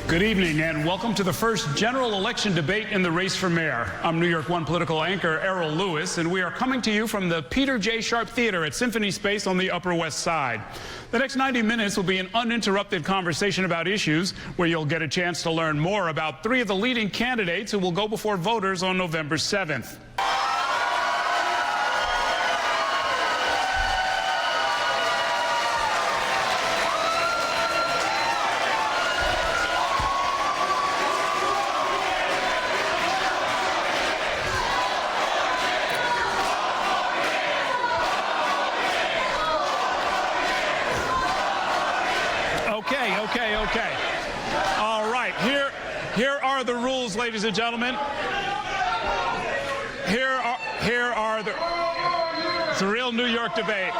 Good evening and welcome to the first general election debate in the race for mayor. I'm New York One political anchor Errol Lewis, and we are coming to you from the Peter J. Sharp Theater at Symphony Space on the Upper West Side. The next 90 minutes will be an uninterrupted conversation about issues where you'll get a chance to learn more about three of the leading candidates who will go before voters on November 7th. Okay. All right, here are the rules, ladies and gentlemen. Here are it's a real New York debate.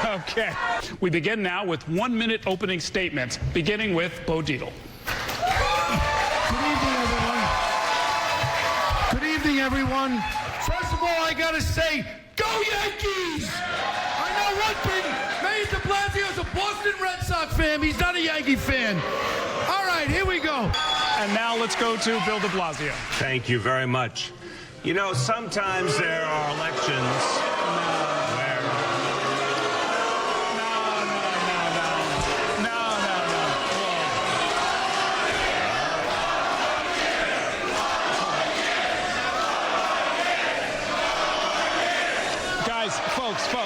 Okay. We begin now with 1-minute opening statements, beginning with Bo Dietl. Good evening, everyone. First of all, I gotta say, go Yankees! I know one thing. Mayor de Blasio is a Boston Red Sox fan. He's not a Yankee fan. All right, here we go. And now let's go to Bill de Blasio. Thank you very much. You know, sometimes there are elections where... No. Guys, folks, please.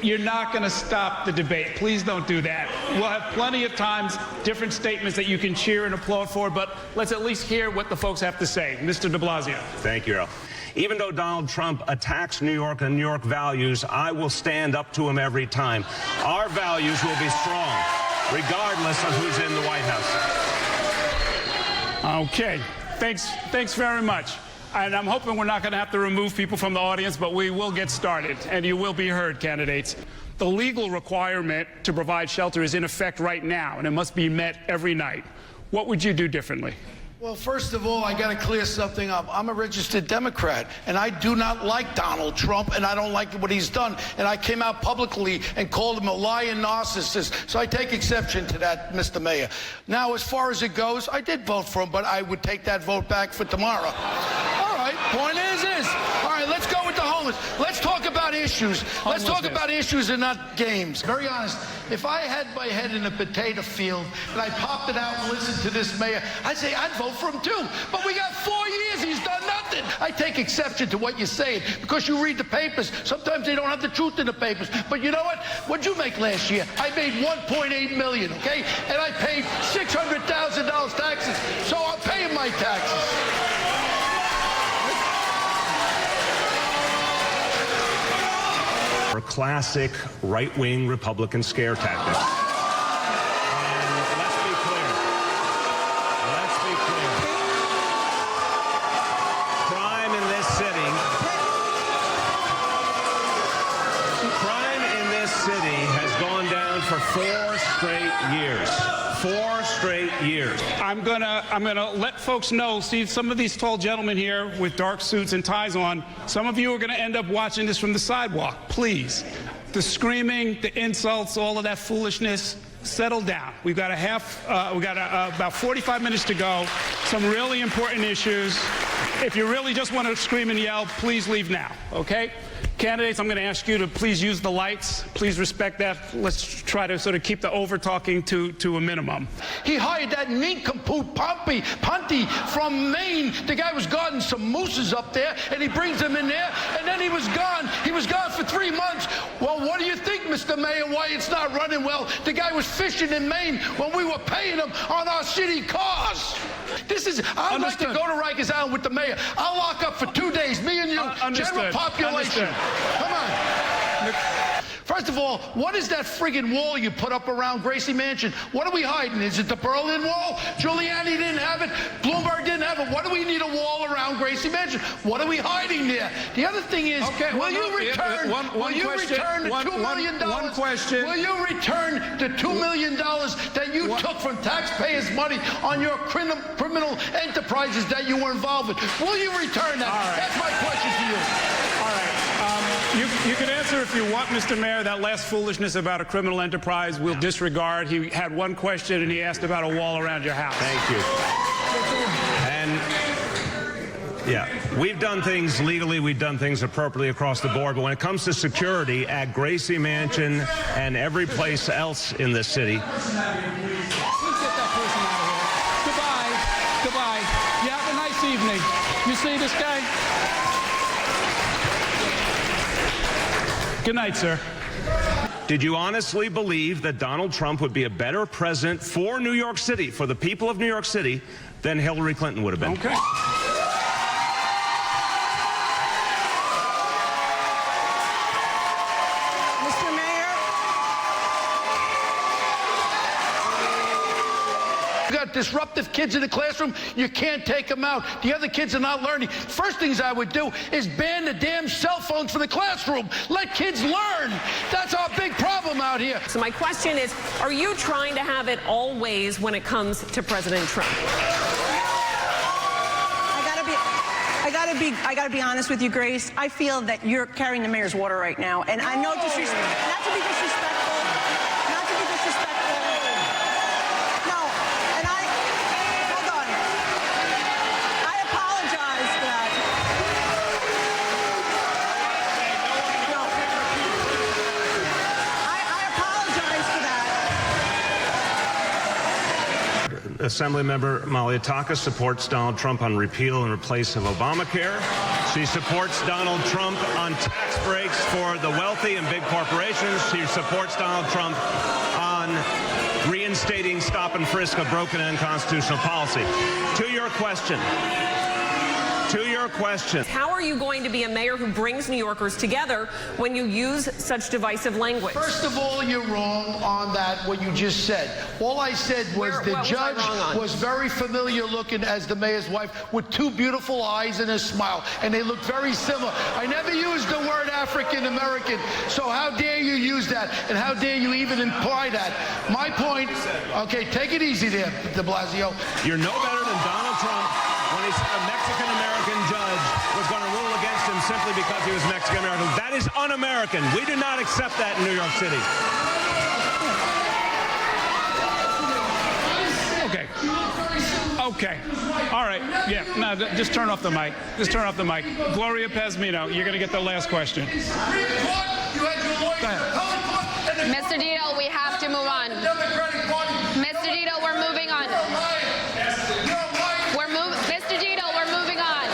You're not going to stop the debate. Please don't do that. We'll have plenty of times, different statements that you can cheer and applaud for, but let's at least hear what the folks have to say. Mr. de Blasio. Thank you, Earl. Even though Donald Trump attacks New York and New York values, I will stand up to him every time. Our values will be strong, regardless of who's in the White House. Okay. Thanks very much. And I'm hoping we're not going to have to remove people from the audience, but we will get started, and you will be heard, candidates. The legal requirement to provide shelter is in effect right now, and it must be met every night. What would you do differently? Well, first of all, I got to clear something up. I'm a registered Democrat, and I do not like Donald Trump, and I don't like what he's done. And I came out publicly and called him a lying narcissist. So I take exception to that, Mr. Mayor. Now, as far as it goes, I did vote for him, but I would take that vote back for tomorrow. All right, point is this. All right, let's go with the homeless. Let's talk about issues. Let's talk about issues and not games. Very honest, if I had my head in a potato field and I popped it out and listened to this mayor, I'd say I'd vote for him too. But we got 4 years, he's done nothing. I take exception to what you're saying because you read the papers. Sometimes they don't have the truth in the papers. But you know what? What'd you make last year? I made $1.8 million, okay? And I paid $600,000 taxes. So I'm paying my taxes. For classic right-wing Republican scare tactics. And let's be clear. Crime in this city has gone down for 4 straight years. 4 straight years. I'm gonna let folks know. See, some of these tall gentlemen here with dark suits and ties on. Some of you are gonna end up watching this from the sidewalk. Please, the screaming, the insults, all of that foolishness. Settle down. We've got about 45 minutes to go. Some really important issues. If you really just want to scream and yell, please leave now. Okay? Candidates, I'm going to ask you to please use the lights. Please respect that. Let's try to sort of keep the over-talking to a minimum. He hired that nincompoop Punty from Maine. The guy was guarding some mooses up there, and he brings them in there, and then he was gone. He was gone for 3 months. Well, what do you think, Mr. Mayor, why it's not running well? The guy was fishing in Maine when we were paying him on our city cars. I'd like to go to Rikers Island with the mayor. I'll lock up for 2 days, me and you, general population. Come on. First of all, what is that friggin' wall you put up around Gracie Mansion? What are we hiding? Is it the Berlin Wall? Giuliani didn't have it. Bloomberg didn't have it. What do we need a wall around Gracie Mansion? What are we hiding there? The other thing is, will you return the $2 million? One question. Will you return the $2 million that you took from taxpayers' money on your criminal enterprises that you were involved with? Will you return that? All right. That's my question to you. All right. You can answer if you want, Mr. Mayor. That last foolishness about a criminal enterprise we'll disregard. He had one question, and he asked about a wall around your house. Thank you. And yeah, we've done things legally, we've done things appropriately across the board, but when it comes to security at Gracie Mansion and every place else in this city. Let's get that person out of here. Goodbye. Goodbye. You have a nice evening. You see this guy? Good night, sir. Did you honestly believe that Donald Trump would be a better president for New York City, for the people of New York City, than Hillary Clinton would have been? Okay. Mr. Mayor. You got disruptive kids in the classroom, you can't take them out. The other kids are not learning. First things I would do is ban the damn cell phones from the classroom. Let kids learn. That's our big problem out here. So my question is, are you trying to have it all ways when it comes to President Trump? I gotta be honest with you, Grace. I feel that you're carrying the mayor's water right now, and I know disrespect. Not to be disrespectful. Not to be disrespectful. No, and hold on. I apologize for that. No. I apologize for that. Assemblymember Maliataka supports Donald Trump on repeal and replace of Obamacare. She supports Donald Trump on tax breaks for the wealthy and big corporations. She supports Donald Trump on reinstating stop and frisk, a broken and unconstitutional policy. To your question. How are you going to be a mayor who brings New Yorkers together when you use such divisive language? First of all, you're wrong on that, what you just said. All I said was the judge was very familiar looking as the mayor's wife with two beautiful eyes and a smile, and they look very similar. I never used the word African American, so how dare you use that, and how dare you even imply that? My point, okay, take it easy there, de Blasio. You're no better than Donald Trump when he said a Mexican-American judge was going to rule against him simply because he was Mexican-American. That is un-American. We do not accept that in New York City. Okay. Okay. All right. Yeah. No, just turn off the mic. Just turn off the mic. Gloria Pazmino, you're going to get the last question. Go ahead. Mr. Dito, we have to move on. Mr. Dito, we're moving on. Mr. Dito, we're moving on.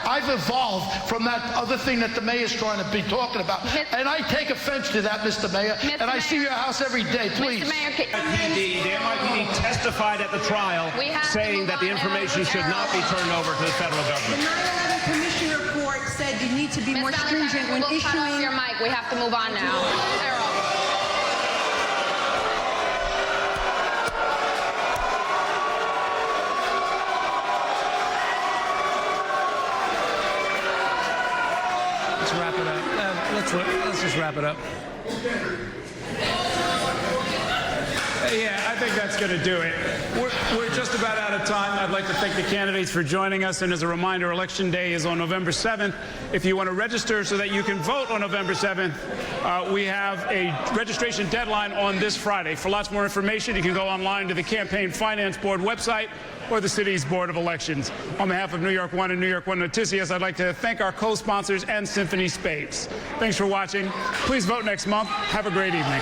I've evolved from that other thing that the mayor's trying to be talking about. And I take offense to that, Mr. Mayor. And I see your house every day, please. The NYPD testified at the trial saying that the information should not be turned over to the federal government. The 9/11 Commission report said you need to be more stringent when issuing. Cut off your mic. We have to move on now. Let's wrap it up. Let's just wrap it up. Yeah, I think that's going to do it. We're just about out of time. I'd like to thank the candidates for joining us. And as a reminder, Election Day is on November 7th. If you want to register so that you can vote on November 7th, we have a registration deadline on this Friday. For lots more information, you can go online to the Campaign Finance Board website or the city's Board of Elections. On behalf of New York One and New York One Noticias, I'd like to thank our co-sponsors and Symphony Spades. Thanks for watching. Please vote next month. Have a great evening.